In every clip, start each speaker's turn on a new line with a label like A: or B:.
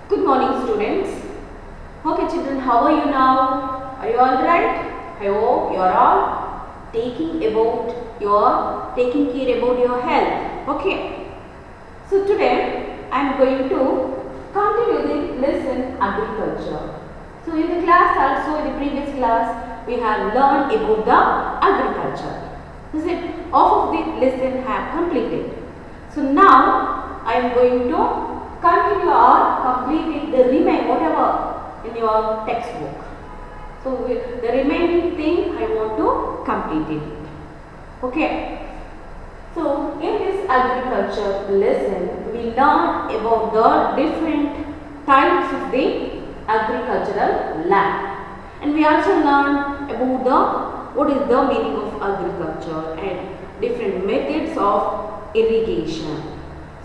A: Good morning, students. Okay, children, how are you now? Are you all right? I hope you are all taking care about your health. Okay. So today I am going to continue the lesson agriculture. So in the class also, in the previous class, we have learned about the agriculture. This is half of the lesson have completed. So now I am going to continue or complete the remain whatever in your textbook. So the remaining thing I want to complete it. Okay. So in this agriculture lesson we learn about the different types of the agricultural land, and we also learn about what is the meaning of agriculture and different methods of irrigation.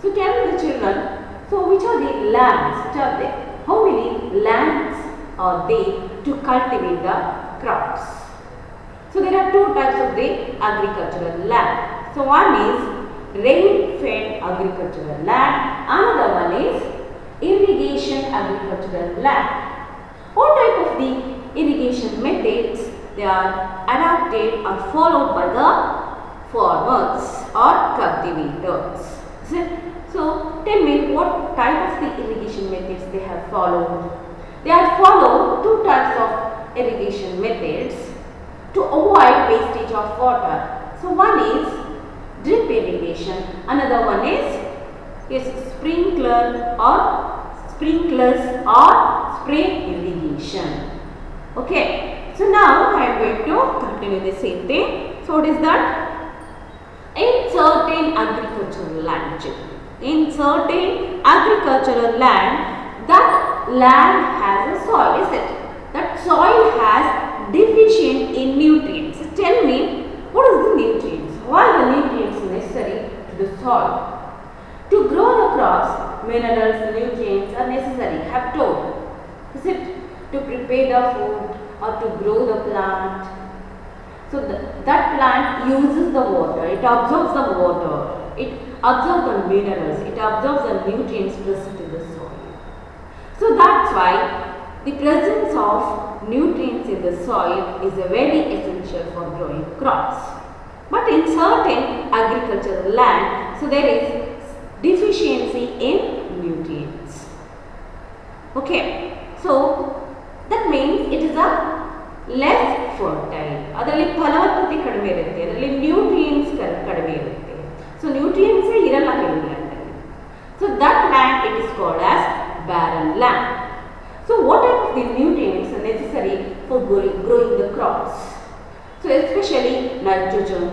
A: So tell the children, so which are the lands? Which are they? How many lands are they to cultivate the crops? So there are two types of the agricultural land. So one is rain-fed agricultural land, another one is irrigation agricultural land. What type of the irrigation methods they are adapted or followed by the farmers or cultivators? So tell me what type of the irrigation methods they have followed. They have followed two types of irrigation methods to avoid wastage of water. So one is drip irrigation, another one is sprinklers or spray irrigation. Okay, so now I am going to continue the same thing. So what is that? In certain agricultural land, that land has a soil, is it? That soil has deficient in nutrients. So tell me, what is the nutrients? Why the nutrients necessary to the soil? To grow the crops, minerals, nutrients are necessary, have told. Is it to prepare the food or to grow the plant? So that plant uses the water, it absorbs the water, it absorbs the minerals, it absorbs the nutrients present in the soil. So that's why the presence of nutrients in the soil is very essential for growing crops. But in certain agricultural land, so there is deficiency in nutrients. Okay, so that means it is a less fertile. ಅದರಲ್ಲಿ ಫಲವತ್ತತೆ ಕಡಿಮೆ ಇರುತ್ತೆ, ಅದರಲ್ಲಿ nutrients ಕಡಿಮೆ ಇರುತ್ತೆ. So nutrients ಇರಲ್ಲ ಕೆಲವು ಲ್ಯಾಂಡಲ್ಲಿ. So that land it is called as barren land. So what type of the nutrients are necessary for growing the crops? So especially nitrogen,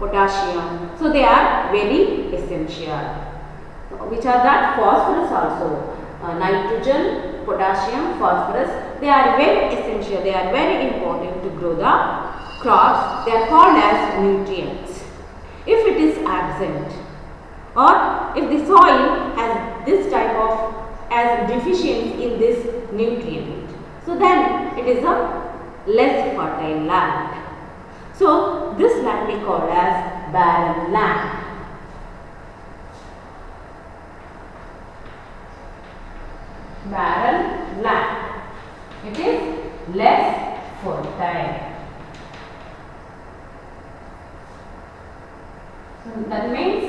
A: potassium. So they are very essential. Which are that? Phosphorus also. Nitrogen, potassium, phosphorus. They are very essential. They are very important to grow the crops. They are called as nutrients. If it is absent or if the soil has this type of deficiency in this nutrient, so then it is a less fertile land. So this land we call as barren land. Barren land. It is less fertile. So that means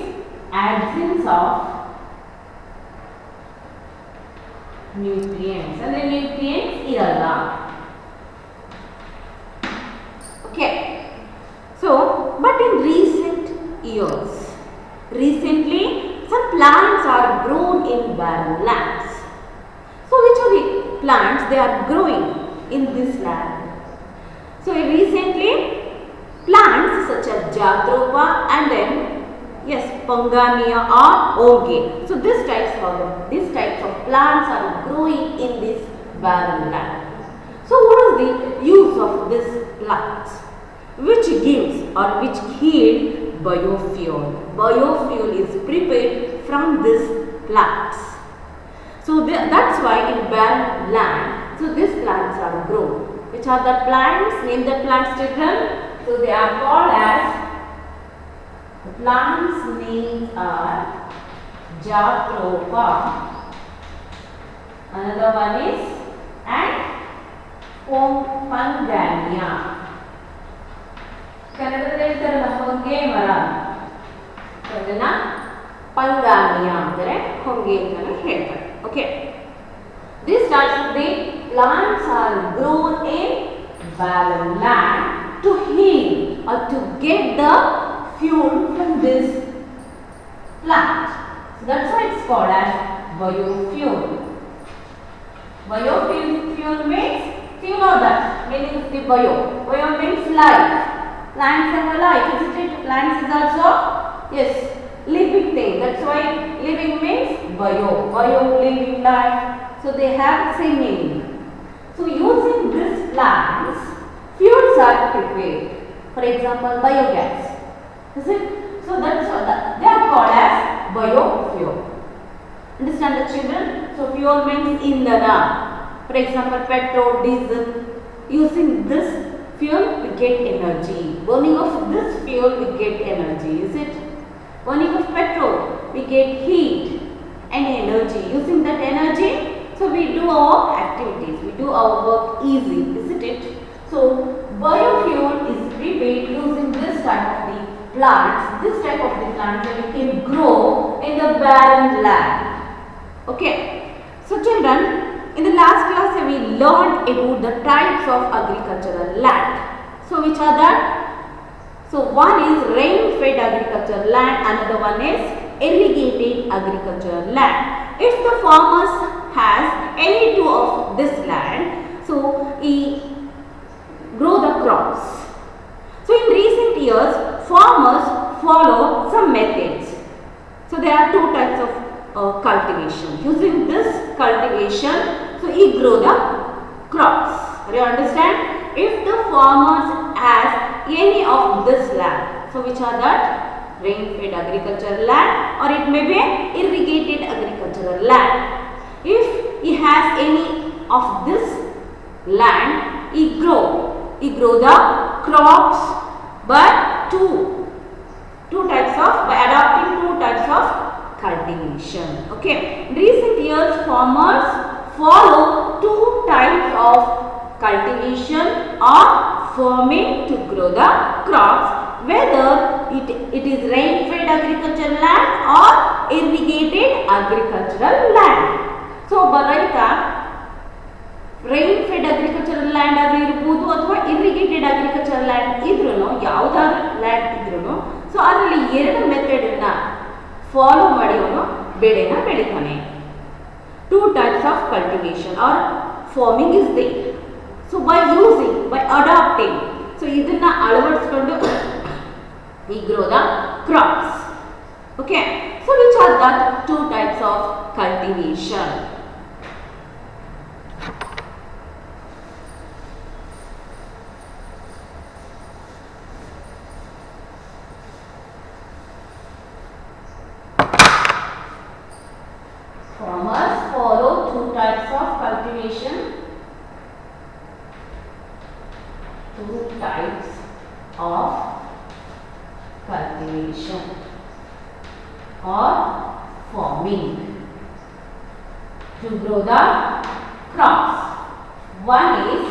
A: absence of nutrients, and the nutrients iralla. Okay. So, but in recently some plants are grown in barren lands. So which are the plants they are growing in this land? So recently plants such as Jatropha and then Pangania or Oge. So these types of plants are growing in this barren land. So what is the use of this plants? Which gives or which yield biofuel. Biofuel is prepared from these plants. So that's why in barren land, so these plants are grown. Which are the plants? Name the plants, children. So they are called as, the plants names are Jatropha, another one is Pangania. ಕನ್ನಡದಲ್ಲಿ ಹೇಳ್ತಾರಲ್ಲ ಹೊಂಗೆ ಮರ, ಅದನ್ನ ಪಂಗಾಮಿಯಾ ಅಂದರೆ ಹೊಂಗೆ ಅಂತಾನೆ ಹೇಳ್ತಾರೆ. Okay, these types of the plants are grown in barren land to heat or to get the fuel from this plant. So that's why it's called as biofuel. Biofuel means, you know that meaning of the bio. Bio means life. Plants have a life, isn't it? Plants is also, yes, living thing. That's why living means bio. Bio, living, life. So they have the same meaning. So using these plants, fuels are prepared. For example, biogas. Is it? So that's what they are called as biofuel. Understand the children? So fuel means indhana. For example, petrol, diesel. Using this fuel, we get energy. Burning of this fuel, we get energy. Is it? Burning of petrol, we get heat and energy. Using that energy, so we do our activities, we do our work easy, isn't it? So biofuel is prepared using this type of the plants. This type of the plants that we can grow in the barren land. Okay. So children, in the last class we learned about the types of agricultural land. So which are that? So one is rain-fed agricultural land, another one is irrigated agricultural land. If the farmers has any two of this land, so he grow the crops. So in recent years, farmers follow some methods. So there are two types of cultivation. Using this cultivation, so he grow the crops. Do you understand? If the farmers has any of this land, so which are that? Rain-fed agricultural land, or it may be irrigated agricultural land. If he has any of this land, he grow the crops, but two types of, by adopting two types of cultivation. Okay, in recent years farmers follow two types of cultivation or farming to grow the crops, whether it is rain-fed agricultural land or irrigated agricultural land. So ರೈತ rain-fed agricultural land ಆದ್ರೂ ಇರಬಹುದು ಅಥವಾ irrigated agricultural land ಇದ್ರೂ, ಯಾವುದಾದ್ರೂ land ಇದ್ರೂ, so ಅದರಲ್ಲಿ ಎರಡು method ಅನ್ನ ಫಾಲೋ ಮಾಡಿ ಅವನು ಬೆಳೆನ ಬೆಳಿತಾನೆ. Two types of cultivation or farming is there. So by adopting, so ಇದನ್ನ ಅಳವಡಿಸಿಕೊಂಡು we grow the crops. Okay, so which are the two types of cultivation? Farmers follow two types of cultivation. Two types of cultivation or farming to grow the crops. One is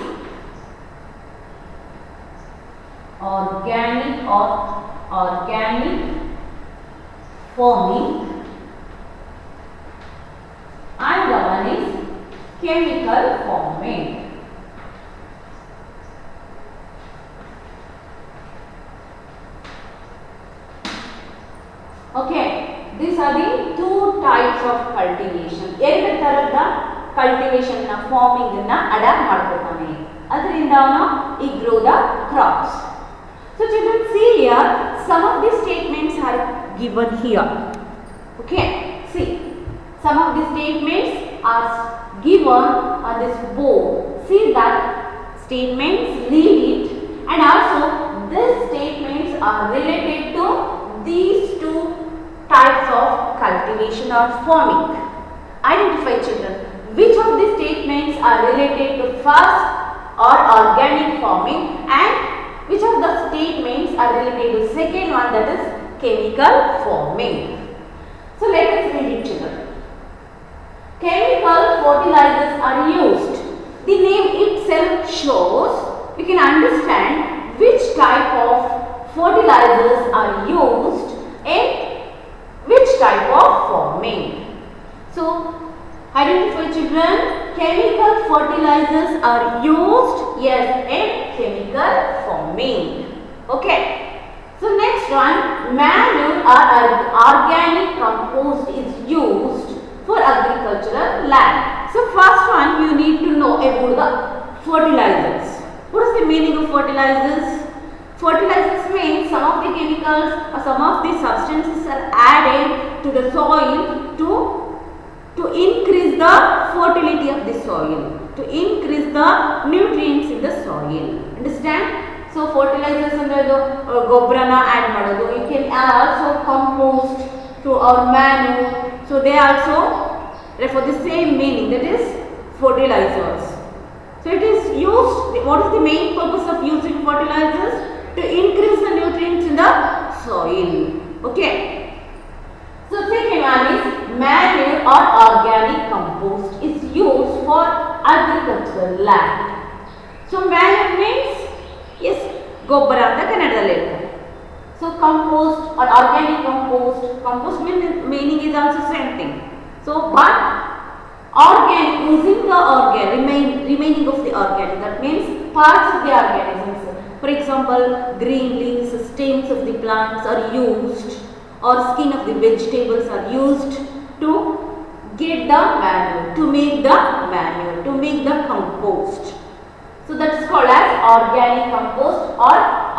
A: organic farming, and the one is chemical farming. Okay, these are the two types of cultivation. ಎರಡು ತರದ cultivation ನ farming ಅನ್ನ adapt ಮಾಡ್ಕೊತಾನೆ. ಅದರಿಂದ ಅವನು he grow the crops. So children, see here, some of the statements are given here. Okay, see, some of the statements are given on this board. See that statements, read it, and also these statements are related to these two types of cultivation or farming. Identify children, which of these statements are related to first or organic farming, and which of the statements are related to second one, that is chemical farming. So let us read it children. Chemical fertilizers are used. The name itself shows, we can understand which type of fertilizers are used in which type of farming. So, identify children, chemical fertilizers are used, yes, in chemical farming. Okay. So next one, manure or organic compost is used for agricultural land. So first one, you need to know about the fertilizers. What is the meaning of fertilizers? Fertilizers means some of the chemicals or some of the substances are added to the soil to increase the fertility of the soil, to increase the nutrients in the soil. Understand? So fertilizers ಅಂದ್ರೆ ಗೊಬ್ಬರನ add ಮಾಡೋದು. You can also compost to our manure. So they also refer the same meaning, that is fertilizers. So it is used, what is the main purpose of using fertilizers? To increase the nutrients in the soil. Okay. So second one is manure or organic compost is used for agricultural land. So manure means, yes, ಗೊಬ್ಬರ ಅಂತ ಕನ್ನಡದಲ್ಲಿ ಹೇಳ್ತಾರೆ. So compost or organic compost meaning is also same thing. So but organic, using the remaining of the organic, that means parts of the organisms. For example, green leaves, stems of the plants are used, or skin of the vegetables are used to get the manure, to make the compost. So that is called as organic compost or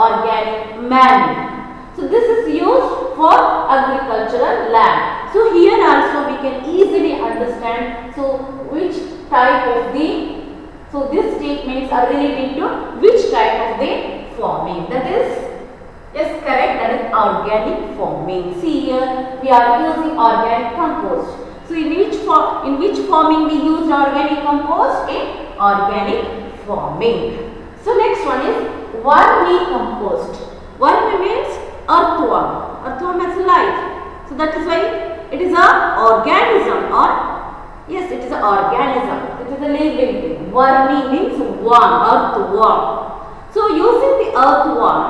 A: organic manure. So this is used for agricultural land. So here also we can easily understand, so which type of the, so these statements are related to which type of the farming, that is, yes, correct, that is organic farming. See here we are using organic compost. So in which farming we use organic compost? In organic farming. So next one is vermicompost. Vermi means earthworm. Earthworm has life. So that is why it is a organism, or yes, it is an organism. It is a living thing. Vermi means worm, earthworm. So using the earthworm,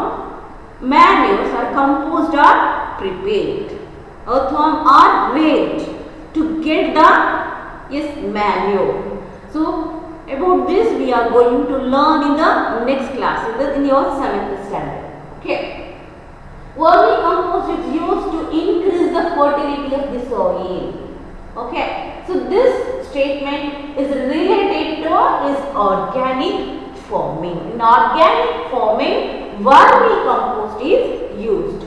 A: manures or compost are prepared. Earthworm are made to get the, yes, manure. So about this we are going to learn in the next class, in your 7th standard. Okay. Vermicompost is used to increase the fertility of the soil. Okay. So this statement is related to is organic farming. In organic farming, vermicompost is used.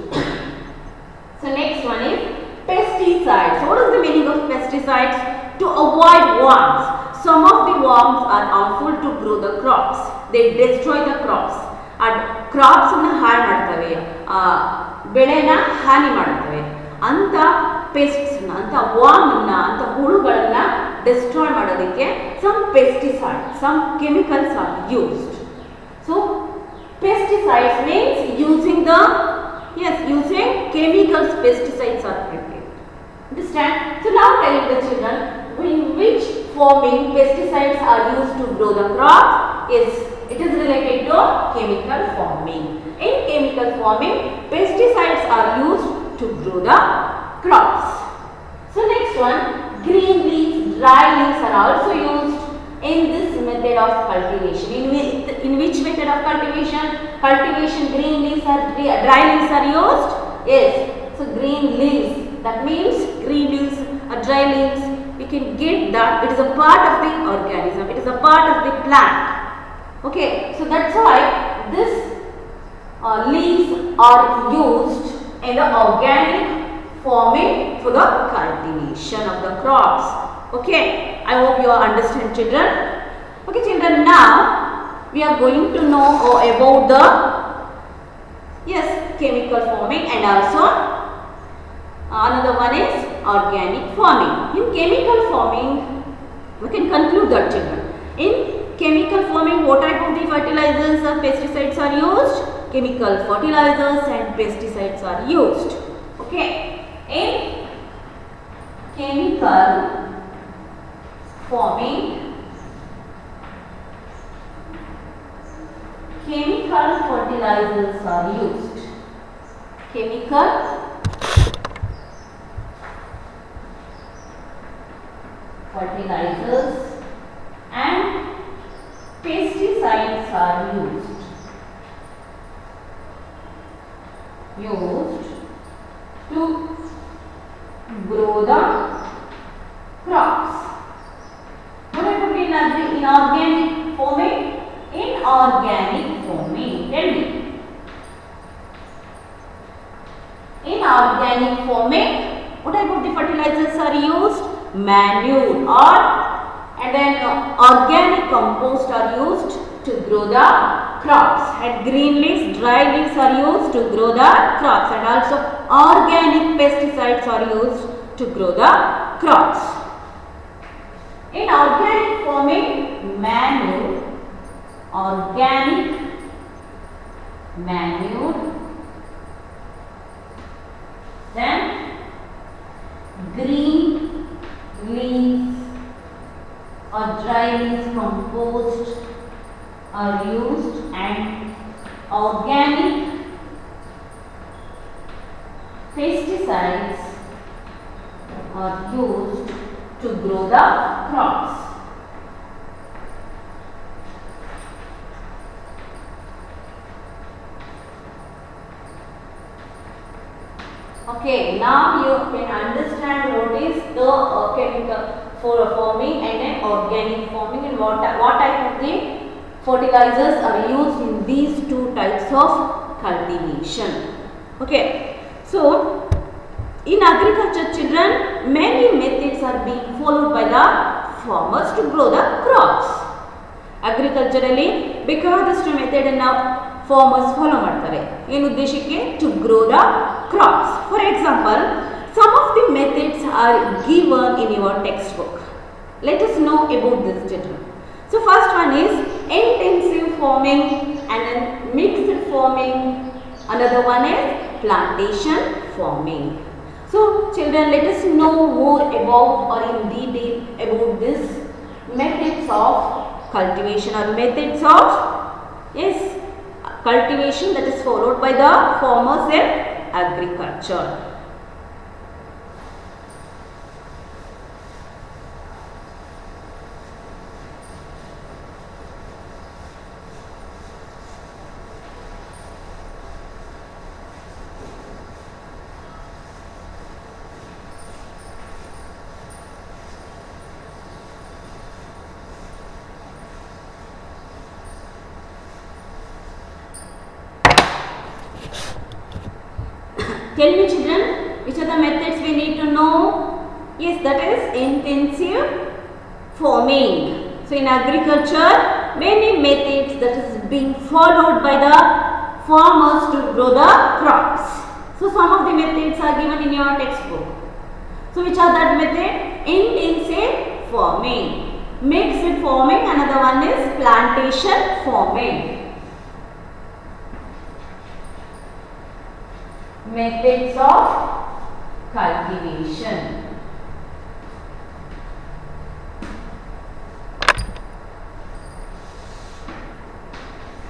A: So next one is pesticides. What is the meaning of pesticides? To avoid worms. Some of the worms are harmful to grow the crops. They destroy the crops. And crops ಅನ್ನು ಹಾಳು ಮಾಡ್ತವೆ, ಬೆಳೆನ ಹಾನಿ ಮಾಡ್ತವೆ. ಅಂತ pests ಅಂತ worm ಅಂತ ಹುಳುಗಳನ್ನ destroy ಮಾಡೋದಕ್ಕೆ some pesticides, some chemicals are used. So pesticides means using chemicals, pesticides are prepared. Understand? So now tell the children, in which farming pesticides are used to grow the crop? Yes, it is related to chemical farming. In chemical farming, pesticides are used to grow the crops. So next one, green leaves, dry leaves are also used in this method of cultivation. In which method of cultivation? Cultivation, green leaves or dry leaves are used? Yes. So green leaves, that means green leaves or dry leaves, we can get that it is a part of the organism, it is a part of the plant. Okay, so that's why this leaves are used in the organic farming for the cultivation of the crops. Okay, I hope you understand, children. Okay, children, now we are going to know about the chemical farming, and also another one is organic farming. In chemical farming, we can conclude that, children. In chemical farming, what type of the fertilizers or pesticides are used? Chemical fertilizers and pesticides are used. Okay. In chemical farming, chemical fertilizers are used. Chemical fertilizers and pesticides are used to grow the crops. What I put in inorganic farming? Inorganic farming. Tell me. Inorganic farming, what type of the fertilizers are used? Manure and then organic compost are used to grow the crops, and green leaves, dry leaves are used to grow the crops, and also organic pesticides are used to grow the crops. In organic farming, organic manure, then green leaves or dry leaves compost are used, and organic pesticides are used to grow the crops. Okay, now you can understand what is the chemical for farming and then organic farming, and what type of the fertilizers are used in these two types of cultivation. Okay, so in agriculture, children, many methods are being followed by the farmers to grow the crops. Agriculturally ಬೇಕಾದಷ್ಟು method ಅನ್ನು farmers follow ಮಾಡ್ತಾರೆ. ಏನು ಉದ್ದೇಶಕ್ಕೆ? To grow the crops. For example, some of the methods are given in your textbook. Let us know about this, children. So first one is intensive farming and then mixed farming. Another one is plantation farming. So children, let us know more about or in detail about this methods of cultivation or methods of cultivation that is followed by the farmers in agriculture. Tell me, children, which are the methods we need to know? Yes, that is intensive farming. So in agriculture, many methods that is being followed by the farmers to grow the crops. So some of the methods are given in your textbook. So which are that method? Intensive farming, mixed farming, another one is plantation farming. Methods of cultivation.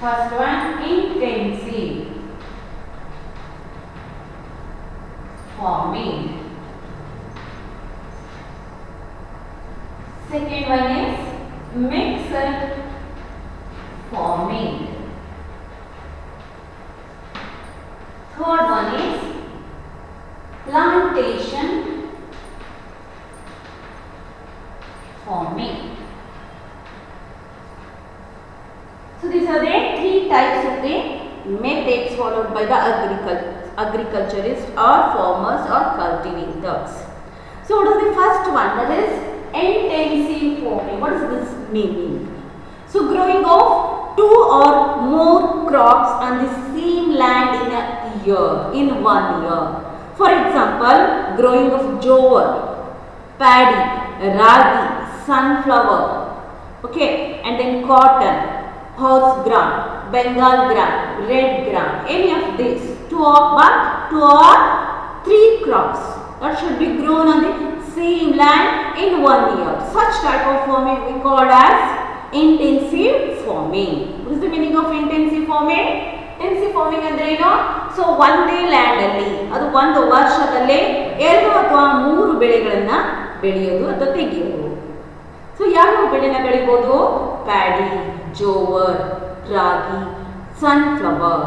A: First one, intensive farming. Second one is mixed farming. Third one is plantation farming. So these are the three types of the methods followed by the agriculturists or farmers or cultivators. So what is the first one? That is intensive farming. What does this mean? So growing of two or more crops on the same land in 1 year. For example, growing of jowar, paddy, ragi, sunflower, okay, and then cotton, horse gram, Bengal gram, red gram, any of these, two or three crops that should be grown on the same land in 1 year. Such type of farming we call as intensive farming. What is the meaning of intensive farming? Intensive farming ಅಂದ್ರೆ ಏನು? So ಒಂದೇ land ಅಲ್ಲಿ ಅದು ಒಂದು ವರ್ಷದಲ್ಲೇ 2 ಅಥವಾ 3 ಬೆಳೆಗಳನ್ನ ಬೆಳೆಯೋದು ಅಥವಾ ತೆಗೆಯೋದು. ಸೊ ಯಾವ ಬೆಳೆನ ಬೆಳಿಬಹುದು? Paddy, jowar, ragi, sunflower.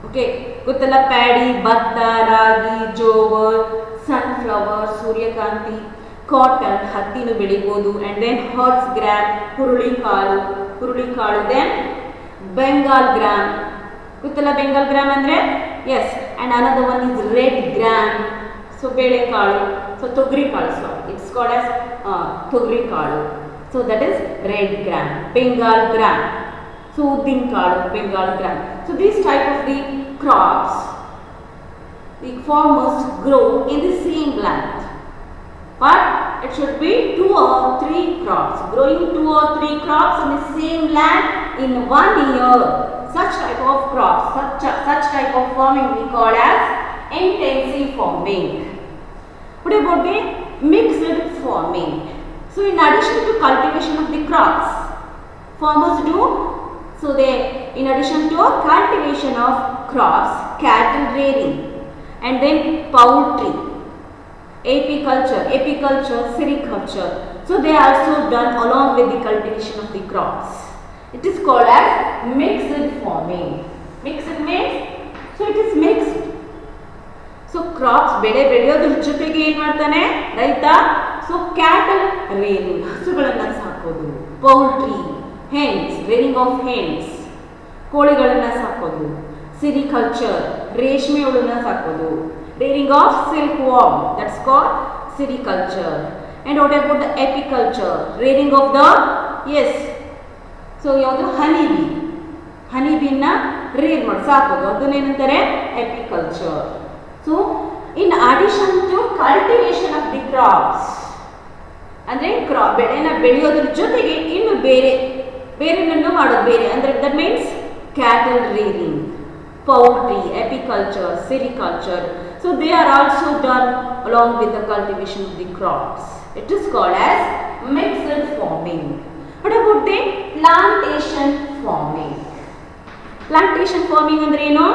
A: Okay, ಗೊತ್ತಲ್ಲ, ಪ್ಯಾಡಿ, ಭತ್ತ, ರಾಗಿ, ಜೋವರ್, ಸನ್ಫ್ಲವರ್, ಸೂರ್ಯಕಾಂತಿ, ಕಾಟನ್, ಹತ್ತಿನ ಬೆಳಿಬಹುದು. ಅಂಡ್ ದೆನ್ ಹಾರ್ಸ್ ಗ್ರಾಮ್, ಹುರುಳಿಕಾಳು, ದೆನ್ ಬೆಂಗಾಲ್ ಗ್ರಾಮ್. ಗೊತ್ತಲ್ಲ ಬೆಂಗಾಲ್ ಗ್ರಾಮ್ ಅಂದ್ರೆ? Yes. And another one is red gram. So ಬೇಳೆಕಾಳು, ಸೊ ತೊಗರಿ ಕಾಳು, ಸೊ ಇಟ್ಸ್ ಕಾಲ್ಡ್ ಆಸ್ ತೊಗರಿ ಕಾಳು. So that is red gram, Bengal gram. So ಉದ್ದಿನ ಕಾಳು, Bengal gram. So these type of the crops the farmers grow in the same land, but it should be 2 or 3 crops. Growing 2 or 3 crops in the same land in 1 year, such type of crops, such type of farming we call as intensive farming. What about the mixed farming? So in addition to cultivation of the crops, farmers do, so they, in addition to cultivation of crops, cattle rearing, and then poultry, apiculture, sericulture. So they are also done along with the cultivation of the crops. It is called as mixed farming. Mixed means, so it is mixed. So crops ಬೆಳೆ ಬೆಳೆಯೋದ್ರ ಜೊತೆಗೆ ಏನು ಮಾಡ್ತಾನೆ ರೈತ? So cattle rearing, ಹಸುಗಳನ್ನ ಸಾಕೋದು. Poultry, hens, rearing of hens, ಕೋಳಿಗಳನ್ನ ಸಾಕೋದು. Sericulture, ರೇಷ್ಮೆ ಹುಳನ್ನ ಸಾಕೋದು. Rearing of silk worm, that's called sericulture. And what about the apiculture? Rearing of the, yes, so ಯಾವುದು? ಹನಿಬಿನ ರೇರ್ ಮಾಡಿ ಸಾಕೋದು, ಅದನ್ನೇನಂತಾರೆ? Apiculture. So in addition to cultivation of the crops, ಅಂದ್ರೆ ಬೆಳೆನ ಬೆಳೆಯೋದ್ರ ಜೊತೆಗೆ ಇನ್ನು ಬೇರೆನನ್ನು ಮಾಡೋದು. ಬೇರೆ ಅಂದ್ರೆ that means cattle rearing, poultry, apiculture, sericulture. So they are also done along with the cultivation of the crops. It is called as mixed farming. What about the plantation farming? Plantation farming andre eno?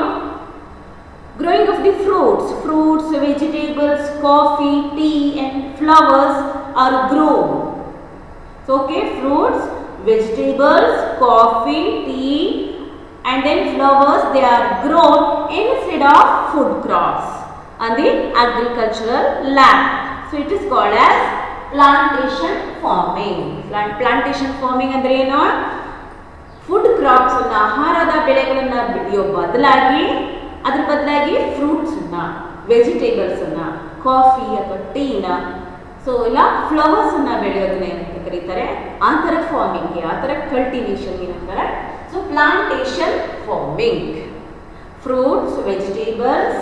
A: Growing of the fruits, vegetables, coffee, tea and flowers are grown. So okay, fruits, vegetables, coffee, tea and then flowers, they are grown instead of food crops on the agricultural land. So it is called as plantation farming. Plantation farming andre ಏನು? Food crops ಅನ್ನ, ಆಹಾರದ ಬೆಳೆಗಳನ್ನ ಬೆಳೆಯೋ ಬದಲಾಗಿ fruits ಅನ್ನ, vegetables ಅನ್ನ, coffee ಅಥವಾ ಟೀನ, so ಇಲ್ಲ ಫ್ಲವರ್ಸ್ ಅನ್ನ ಬೆಳೆಯೋದನ್ನ ಏನಂತ ಕರೀತಾರೆ? ಆ ಥರ ಫಾರ್ಮಿಂಗ್, ಆ ಥರ ಕಲ್ಟಿವೇಶನ್ ಏನಂತಾರೆ? So plantation farming, fruits, vegetables,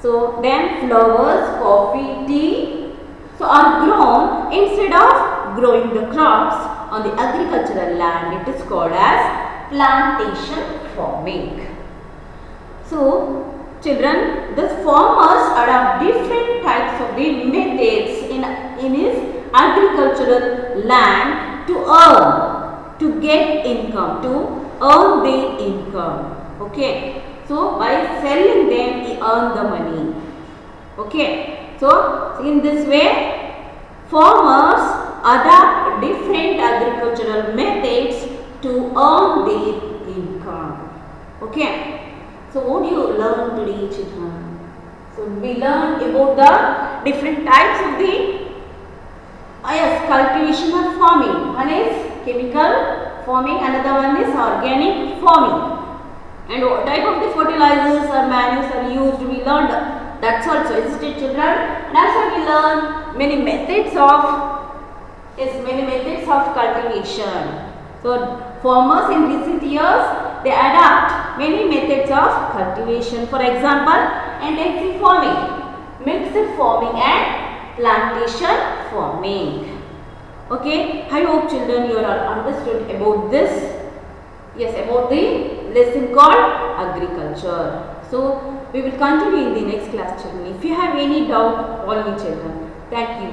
A: so then flowers, coffee, tea, so are grown instead of growing the crops on the agricultural land. It is called as plantation farming. So children, the farmers adopt different types of the methods in his agricultural land to earn, to get income, to earn their income. Okay, so by selling them he earn the money. Okay, so in this way farmers adopt different agricultural methods to earn their income. Okay, so what do you learn today, children? So we learned about the different types of the yes, cultivation or farming. One is chemical farming, another one is organic farming, and what type of the fertilizers or manures are used we learned. That's also, isn't it, children? And also we learn many methods of cultivation. So farmers in recent years, they adapt many methods of cultivation. For example, intensive farming, mixed farming and plantation farming. Okay, I hope children you are understood about this. Yes, about the lesson called agriculture. So we will continue in the next class, children. If you have any doubt, call me, children. Thank you.